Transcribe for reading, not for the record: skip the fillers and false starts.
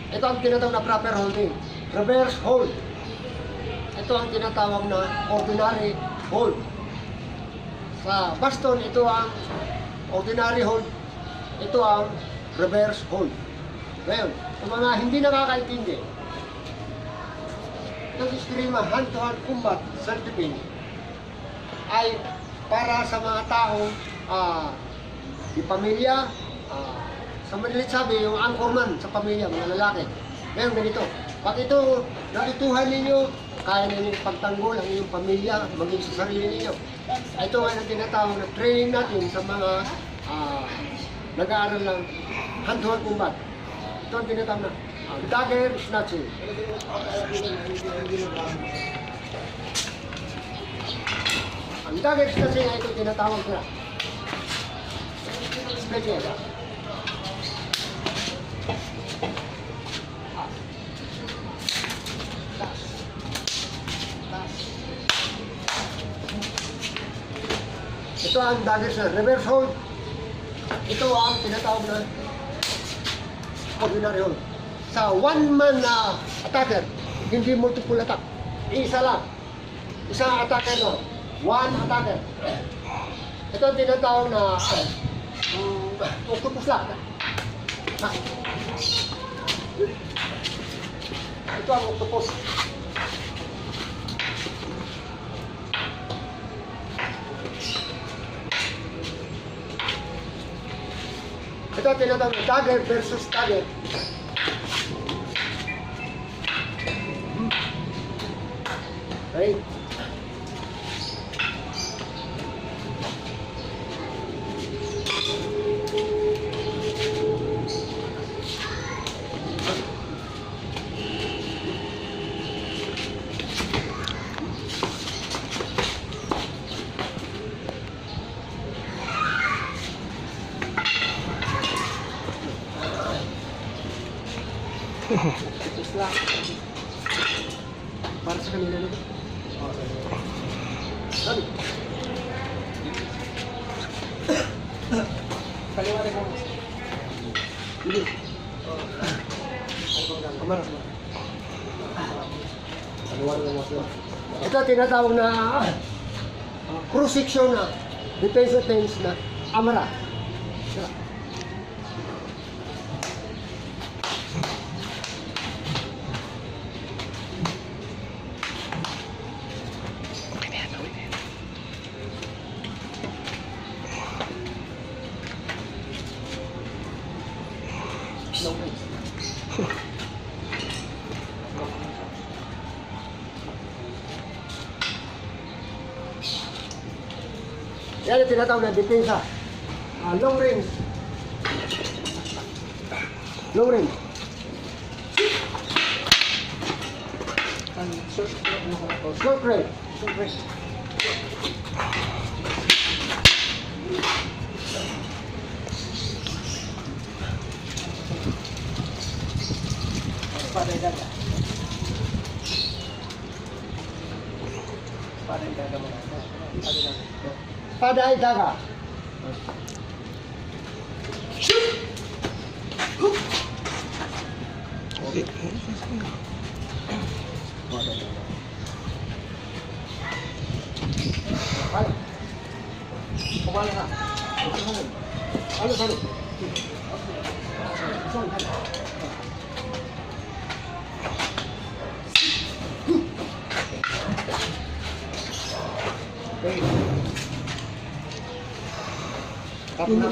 Ito ang tinatawag na proper holding. Reverse hold. Ito ang tinatawag na ordinary hold. Sa baston, ito ang ordinary hold. Ito ang reverse hold. Ngayon, sa mga hindi nakakaintindi, ng Eskrima hand-to-hand combat self-defense ay para sa mga tao di pamilya, sa malilit sabi, yung anchorman sa pamilya, mga lalaki. Ngayon ganito, pag ito natutuhan ninyo, kaya ninyo pagtanggol ang inyong pamilya, maging sa sarili ninyo. Ito ay ang tinatawag na training natin sa mga nag-aaral ng hand-to-hand combat. Ito ang tinatawag na dagger snatching. Ang dagger snatching ay ito tinatawag nila. Special. Ito ang dagger snatching. Reverse hold. Ito ang tinatawag na ordinary hold. Sa one-man attacker, hindi multiple attack. Isa lang. Isang attacker no. One attacker. Ito ang tinatawag na octopus lang. Ito ang octopus. Ito ang tinatawag na dagger versus dagger. Okay. Isla. Para sa kanila nito. Sorry. Kaliwate ko. Hindi. Kamara. Ito tinatawag na cross section na defense attempts na amara. Yan ang tinatawag na depensa. Long range. Long range. Short range. Short range. Paday daga. Paday daga mo na. Paday daga. Okay. Paday. Kumala ka. Ano sorry. Okay. Tap na.